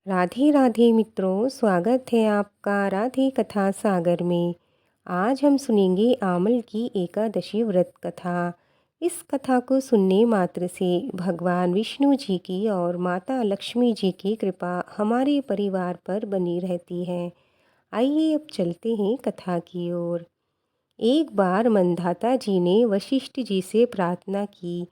राधे राधे मित्रों, स्वागत है आपका राधे कथा सागर में। आज हम सुनेंगे आमल की एकादशी व्रत कथा। इस कथा को सुनने मात्र से भगवान विष्णु जी की और माता लक्ष्मी जी की कृपा हमारे परिवार पर बनी रहती है। आइए अब चलते हैं कथा की ओर। एक बार मंधाता जी ने वशिष्ठ जी से प्रार्थना की,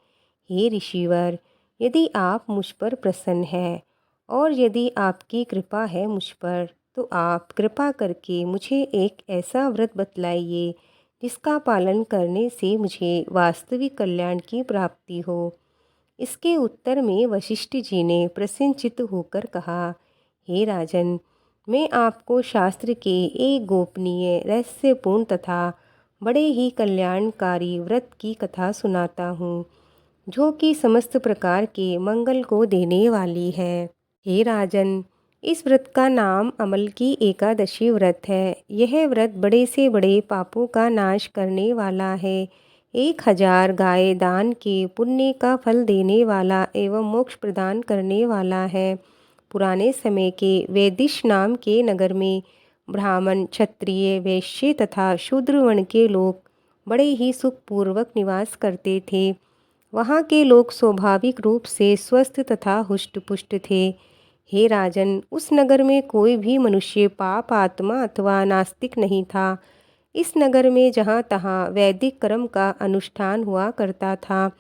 हे ऋषिवर, यदि आप मुझ पर प्रसन्न हैं और यदि आपकी कृपा है मुझ पर, तो आप कृपा करके मुझे एक ऐसा व्रत बतलाइए जिसका पालन करने से मुझे वास्तविक कल्याण की प्राप्ति हो। इसके उत्तर में वशिष्ठ जी ने प्रसन्नचित्त होकर कहा, हे राजन, मैं आपको शास्त्र के एक गोपनीय, रहस्यपूर्ण तथा बड़े ही कल्याणकारी व्रत की कथा सुनाता हूँ, जो कि समस्त प्रकार के मंगल को देने वाली है। हे राजन, इस व्रत का नाम अमल की एकादशी व्रत है। यह व्रत बड़े से बड़े पापों का नाश करने वाला है। 1000 गाय दान के पुण्य का फल देने वाला एवं मोक्ष प्रदान करने वाला है। पुराने समय के वैदिश नाम के नगर में ब्राह्मण, क्षत्रिय, वैश्य तथा शूद्र वर्ण के लोग बड़े ही सुखपूर्वक निवास करते थे। वहाँ के लोग स्वाभाविक रूप से स्वस्थ तथा हुष्ट-पुष्ट थे। हे राजन, उस नगर में कोई भी मनुष्य पाप आत्मा अथवा नास्तिक नहीं था। इस नगर में जहाँ तहाँ वैदिक कर्म का अनुष्ठान हुआ करता था।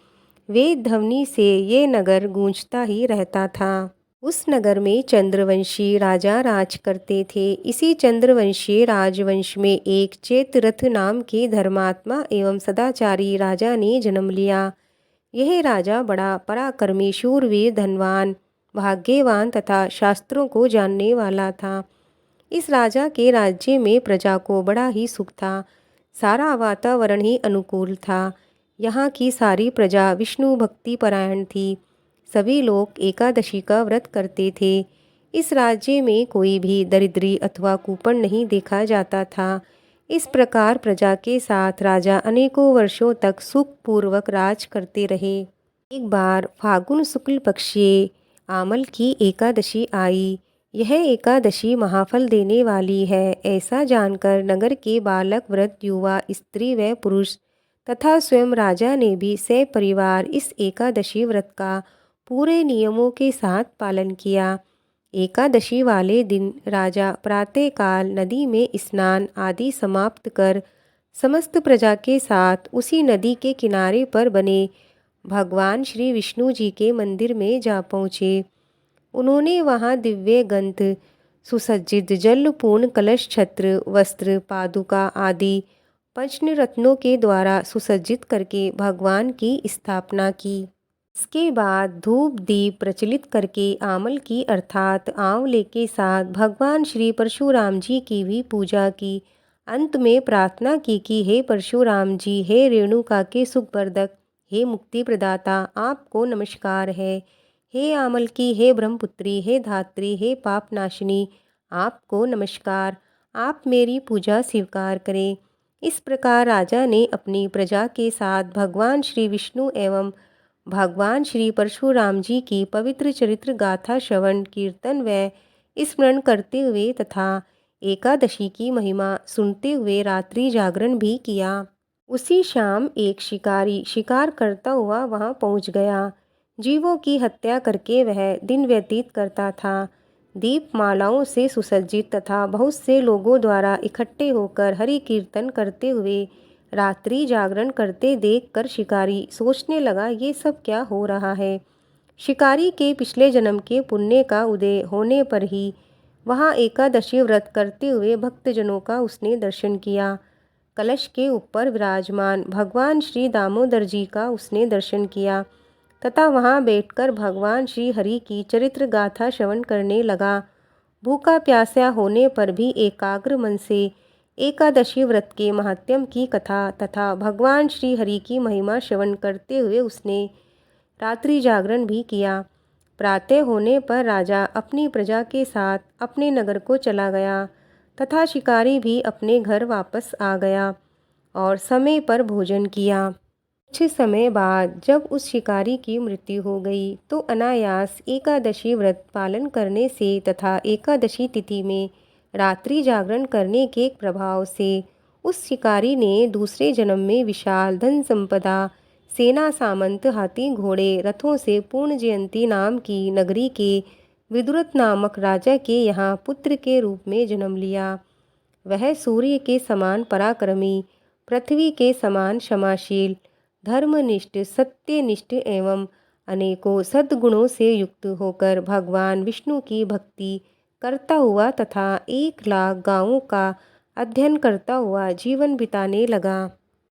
वेद ध्वनि से ये नगर गूंजता ही रहता था। उस नगर में चंद्रवंशी राजा राज करते थे। इसी चंद्रवंशी राजवंश में एक चेतरथ नाम के धर्मात्मा एवं सदाचारी राजा ने जन्म लिया। यह राजा बड़ा पराक्रमी, शूरवीर, धनवान, भाग्यवान तथा शास्त्रों को जानने वाला था। इस राजा के राज्य में प्रजा को बड़ा ही सुख था। सारा वातावरण ही अनुकूल था। यहाँ की सारी प्रजा विष्णु भक्ति परायण थी। सभी लोग एकादशी का व्रत करते थे। इस राज्य में कोई भी दरिद्री अथवा कुपन नहीं देखा जाता था। इस प्रकार प्रजा के साथ राजा अनेकों वर्षों तक सुखपूर्वक राज करते रहे। एक बार फागुन शुक्ल पक्षीय आमल की एकादशी आई। यह एकादशी महाफल देने वाली है, ऐसा जानकर नगर के बालक, वृद्ध, युवा, स्त्री व पुरुष तथा स्वयं राजा ने भी सपरिवार इस एकादशी व्रत का पूरे नियमों के साथ पालन किया। एकादशी वाले दिन राजा प्रातःकाल नदी में स्नान आदि समाप्त कर समस्त प्रजा के साथ उसी नदी के किनारे पर बने भगवान श्री विष्णु जी के मंदिर में जा पहुँचे। उन्होंने वहाँ दिव्य ग्रंथ, सुसज्जित जलपूर्ण कलश, छत्र, वस्त्र, पादुका आदि पंचरत्नों के द्वारा सुसज्जित करके भगवान की स्थापना की। इसके बाद धूप दीप प्रज्वलित करके आमल की अर्थात आंवले के साथ भगवान श्री परशुराम जी की भी पूजा की। अंत में प्रार्थना की कि हे परशुराम जी, हे रेणुका के सुखवर्धक, हे मुक्ति प्रदाता, आपको नमस्कार है। हे आमल की, हे ब्रह्मपुत्री, हे धात्री, हे पाप नाशिनी, आपको नमस्कार। आप मेरी पूजा स्वीकार करें। इस प्रकार राजा ने अपनी प्रजा के साथ भगवान श्री विष्णु एवं भगवान श्री परशुराम जी की पवित्र चरित्र गाथा श्रवण, कीर्तन व स्मरण करते हुए तथा एकादशी की महिमा सुनते हुए रात्रि जागरण भी किया। उसी शाम एक शिकारी शिकार करता हुआ वहां पहुंच गया। जीवों की हत्या करके वह दिन व्यतीत करता था। दीपमालाओं से सुसज्जित तथा बहुत से लोगों द्वारा इकट्ठे होकर हरि कीर्तन करते हुए रात्रि जागरण करते देखकर शिकारी सोचने लगा, ये सब क्या हो रहा है। शिकारी के पिछले जन्म के पुण्य का उदय होने पर ही वहाँ एकादशी व्रत करते हुए भक्तजनों का उसने दर्शन किया। कलश के ऊपर विराजमान भगवान श्री दामोदर जी का उसने दर्शन किया तथा वहाँ बैठकर भगवान श्री हरि की चरित्र गाथा श्रवण करने लगा। भूखा प्यासा होने पर भी एकाग्र मन से एकादशी व्रत के महात्म्य की कथा तथा भगवान श्री हरि की महिमा श्रवण करते हुए उसने रात्रि जागरण भी किया। प्रातः होने पर राजा अपनी प्रजा के साथ अपने नगर को चला गया तथा शिकारी भी अपने घर वापस आ गया और समय पर भोजन किया। कुछ समय बाद जब उस शिकारी की मृत्यु हो गई तो अनायास एकादशी व्रत पालन करने से तथा एकादशी तिथि में रात्रि जागरण करने के प्रभाव से उस शिकारी ने दूसरे जन्म में विशाल धन संपदा, सेना सामंत, हाथी घोड़े रथों से पूर्ण जयंती नाम की नगरी के विदुरथ नामक राजा के यहाँ पुत्र के रूप में जन्म लिया। वह सूर्य के समान पराक्रमी, पृथ्वी के समान क्षमाशील, धर्मनिष्ठ, सत्यनिष्ठ एवं अनेकों सद्गुणों से युक्त होकर भगवान विष्णु की भक्ति करता हुआ तथा 1 लाख गांवों का अध्ययन करता हुआ जीवन बिताने लगा।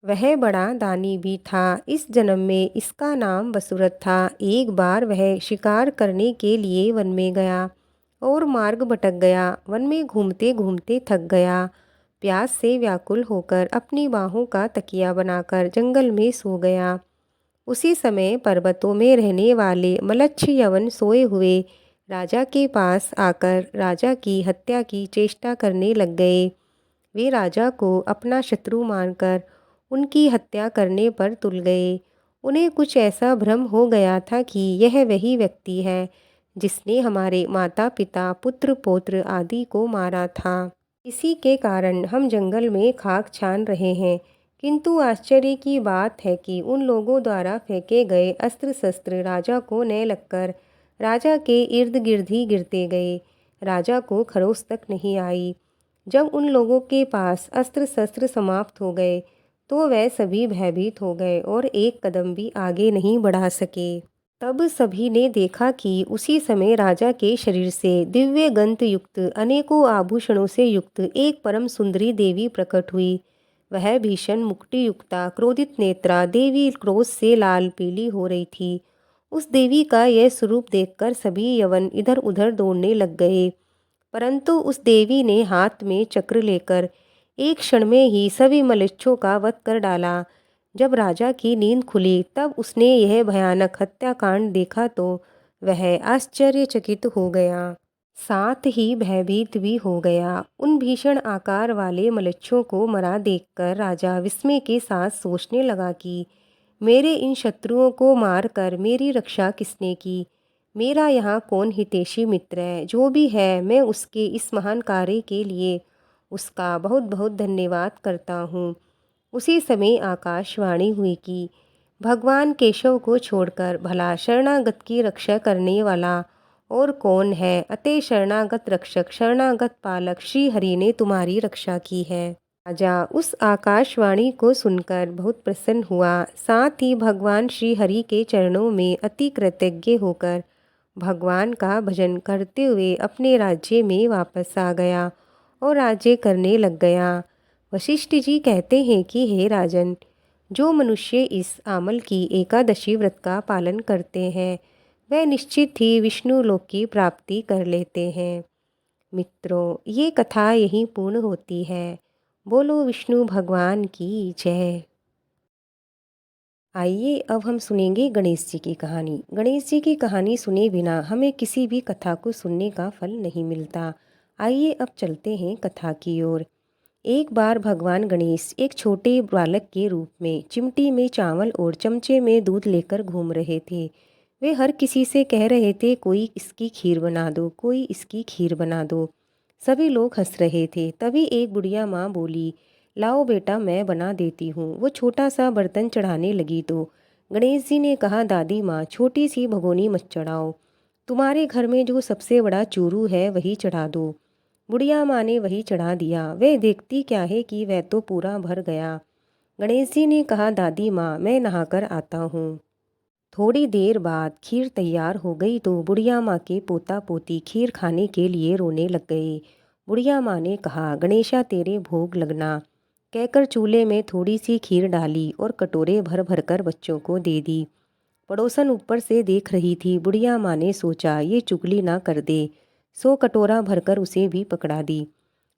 वह बड़ा दानी भी था। इस जन्म में इसका नाम वसुरथ था। एक बार वह शिकार करने के लिए वन में गया और मार्ग भटक गया। वन में घूमते घूमते थक गया। प्यास से व्याकुल होकर अपनी बाहों का तकिया बनाकर जंगल में सो गया। उसी समय पर्वतों में रहने वाले मलच्छ यवन सोए हुए राजा के पास आकर राजा की हत्या की चेष्टा करने लग गए। वे राजा को अपना शत्रु मानकर उनकी हत्या करने पर तुल गए। उन्हें कुछ ऐसा भ्रम हो गया था कि यह वही व्यक्ति है जिसने हमारे माता पिता, पुत्र पौत्र आदि को मारा था। इसी के कारण हम जंगल में खाक छान रहे हैं। किंतु आश्चर्य की बात है कि उन लोगों द्वारा फेंके गए अस्त्र शस्त्र राजा को न लगकर राजा के इर्द गिर्द ही गिरते गए। राजा को खरोच तक नहीं आई। जब उन लोगों के पास अस्त्र शस्त्र समाप्त हो गए तो वह सभी भयभीत हो गए और एक कदम भी आगे नहीं बढ़ा सके। तब सभी ने देखा कि उसी समय राजा के शरीर से दिव्य गंध युक्त, अनेकों आभूषणों से युक्त एक परम सुंदरी देवी प्रकट हुई। वह भीषण मुकुटि युक्ता, क्रोधित नेत्रा देवी क्रोध से लाल पीली हो रही थी। उस देवी का यह स्वरूप देखकर सभी यवन इधर उधर दौड़ने लग गए। परंतु उस देवी ने हाथ में चक्र लेकर एक क्षण में ही सभी मलेच्छों का वध कर डाला। जब राजा की नींद खुली तब उसने यह भयानक हत्याकांड देखा तो वह आश्चर्यचकित हो गया, साथ ही भयभीत भी हो गया। उन भीषण आकार वाले मलेच्छों को मरा देखकर राजा विस्मय के साथ सोचने लगा कि मेरे इन शत्रुओं को मारकर मेरी रक्षा किसने की? मेरा यहाँ कौन हितैषी मित्र है? जो भी है मैं उसके इस महान कार्य के लिए उसका बहुत बहुत धन्यवाद करता हूँ। उसी समय आकाशवाणी हुई कि भगवान केशव को छोड़कर भला शरणागत की रक्षा करने वाला और कौन है? अतः शरणागत रक्षक, शरणागत पालक श्री हरि ने तुम्हारी रक्षा की है। राजा उस आकाशवाणी को सुनकर बहुत प्रसन्न हुआ। साथ ही भगवान श्री हरि के चरणों में अति कृतज्ञ होकर भगवान का भजन करते हुए अपने राज्य में वापस आ गया और राज्य करने लग गया। वशिष्ठ जी कहते हैं कि हे राजन, जो मनुष्य इस आमल की एकादशी व्रत का पालन करते हैं वह निश्चित ही विष्णु लोक की प्राप्ति कर लेते हैं। मित्रों, ये कथा यहीं पूर्ण होती है। बोलो विष्णु भगवान की जय। आइए अब हम सुनेंगे गणेश जी की कहानी। गणेश जी की कहानी सुने बिना हमें किसी भी कथा को सुनने का फल नहीं मिलता। आइए अब चलते हैं कथा की ओर। एक बार भगवान गणेश एक छोटे बालक के रूप में चिमटी में चावल और चमचे में दूध लेकर घूम रहे थे। वे हर किसी से कह रहे थे, कोई इसकी खीर बना दो, कोई इसकी खीर बना दो। सभी लोग हंस रहे थे। तभी एक बुढ़िया माँ बोली, लाओ बेटा मैं बना देती हूँ। वो छोटा सा बर्तन चढ़ाने लगी तो गणेश जी ने कहा, दादी माँ छोटी सी भगोनी मत चढ़ाओ, तुम्हारे घर में जो सबसे बड़ा चूरू है वही चढ़ा दो। बुढ़िया माँ ने वही चढ़ा दिया। वह देखती क्या है कि वह तो पूरा भर गया। गणेश जी ने कहा, दादी माँ मैं नहाकर आता हूँ। थोड़ी देर बाद खीर तैयार हो गई तो बुढ़िया माँ के पोता पोती खीर खाने के लिए रोने लग गए। बुढ़िया माँ ने कहा, गणेशा तेरे भोग लगना, कहकर चूल्हे में थोड़ी सी खीर डाली और कटोरे भर भर कर बच्चों को दे दी। पड़ोसन ऊपर से देख रही थी। बुढ़िया माँ ने सोचा ये चुगली ना कर दे, सो कटोरा भरकर उसे भी पकड़ा दी।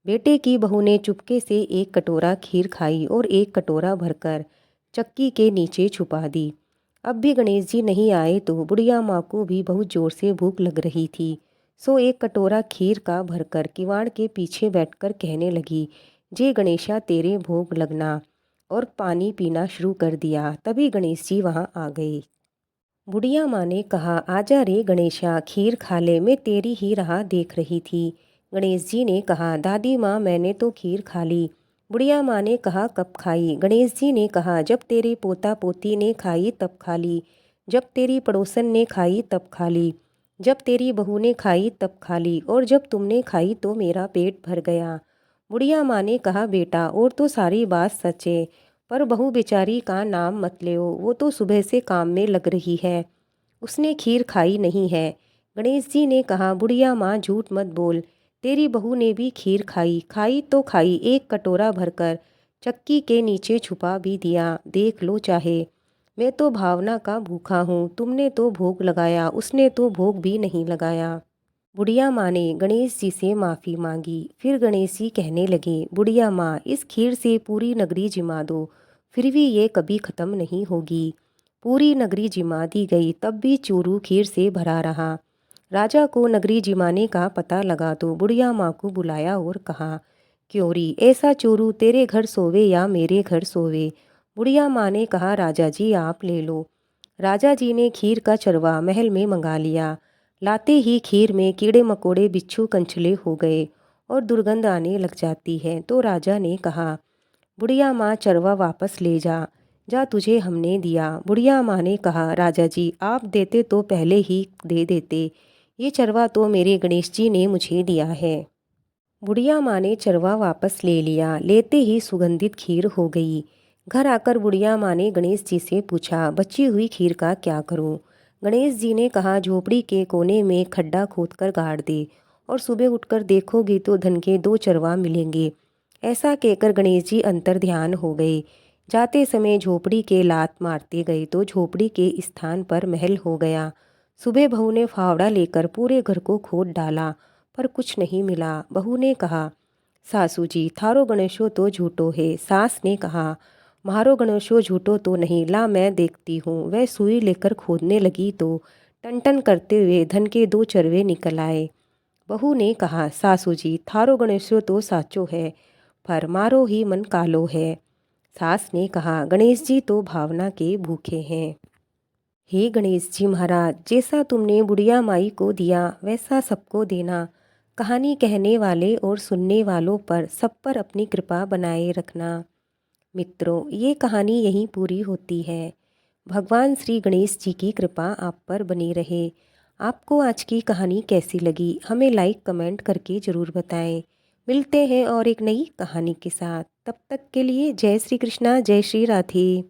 बेटे की बहू ने चुपके से एक कटोरा खीर खाई और एक कटोरा भरकर चक्की के नीचे छुपा दी। अब भी गणेश जी नहीं आए तो बुढ़िया माँ को भी बहुत जोर से भूख लग रही थी। सो एक कटोरा खीर का भरकर किवाड़ के पीछे बैठकर कहने लगी, जे गणेशा तेरे भोग लगना। और पानी पीना शुरू कर दिया। तभी गणेश जी वहाँ आ गए। बुढ़िया माँ ने कहा, आजा रे गणेशा, खीर खा ले, मैं तेरी ही राह देख रही थी। गणेश जी ने कहा, दादी माँ मैंने तो खीर खा ली। बुढ़िया माँ ने कहा, कब खाई? गणेश जी ने कहा, जब तेरे पोता पोती ने खाई तब खा ली, जब तेरी पड़ोसन ने खाई तब खा ली, जब तेरी बहू ने खाई तब खा ली, और जब तुमने खाई तो मेरा पेट भर गया। बुढ़िया माँ ने कहा, बेटा और तो सारी बात सच है, पर बहू बेचारी का नाम मत लेओ, वो तो सुबह से काम में लग रही है, उसने खीर खाई नहीं है। गणेश जी ने कहा, बुढ़िया माँ झूठ मत बोल, तेरी बहू ने भी खीर खाई, खाई तो खाई, एक कटोरा भरकर चक्की के नीचे छुपा भी दिया, देख लो चाहे। मैं तो भावना का भूखा हूँ, तुमने तो भोग लगाया, उसने तो भोग भी नहीं लगाया। बुढ़िया माँ ने गणेश जी से माफ़ी मांगी। फिर गणेश जी कहने लगे, बुढ़िया माँ इस खीर से पूरी नगरी जिमा दो, फिर भी ये कभी ख़त्म नहीं होगी। पूरी नगरी जिमा दी गई, तब भी चूरू खीर से भरा रहा। राजा को नगरी जिमाने का पता लगा तो बुढ़िया माँ को बुलाया और कहा, क्योरी ऐसा चूरू तेरे घर सोवे या मेरे घर सोवे? बुढ़िया माँ ने कहा, राजा जी आप ले लो। राजा जी ने खीर का चरवा महल में मंगा लिया। लाते ही खीर में कीड़े मकोड़े बिच्छू कंचले हो गए और दुर्गंध आने लग जाती है। तो राजा ने कहा, बुढ़िया माँ चरवा वापस ले जा, जा तुझे हमने दिया। बुढ़िया माँ ने कहा, राजा जी आप देते तो पहले ही दे देते, ये चरवा तो मेरे गणेश जी ने मुझे दिया है। बुढ़िया माँ ने चरवा वापस ले लिया। लेते ही सुगंधित खीर हो गई। घर आकर बुढ़िया माँ ने गणेश जी से पूछा, बची हुई खीर का क्या करूँ? गणेश जी ने कहा, झोपड़ी के कोने में खड्डा खोदकर गाड़ दे, और सुबह उठकर देखोगी तो धन के 2 चरवा मिलेंगे। ऐसा कहकर गणेश जी अंतर ध्यान हो गए। जाते समय झोपड़ी के लात मारते गए तो झोपड़ी के स्थान पर महल हो गया। सुबह बहू ने फावड़ा लेकर पूरे घर को खोद डाला, पर कुछ नहीं मिला। बहू ने कहा, सासू जी थारो गणेशो तो झूठो है। सास ने कहा, मारो गणेशो झूठो तो नहीं, ला मैं देखती हूँ। वह सुई लेकर खोदने लगी तो टन टन करते हुए धन के 2 चरवे निकल आए। बहू ने कहा, सासू जी थारो गणेशो तो साचो है, पर मारो ही मन कालो है। सास ने कहा, गणेश जी तो भावना के भूखे हैं। हे गणेश जी महाराज, जैसा तुमने बुढ़िया माई को दिया वैसा सबको देना। कहानी कहने वाले और सुनने वालों पर सब पर अपनी कृपा बनाए रखना। मित्रों, ये कहानी यहीं पूरी होती है। भगवान श्री गणेश जी की कृपा आप पर बनी रहे। आपको आज की कहानी कैसी लगी हमें लाइक कमेंट करके ज़रूर बताएं। मिलते हैं और एक नई कहानी के साथ। तब तक के लिए जय श्री कृष्णा, जय श्री राधे।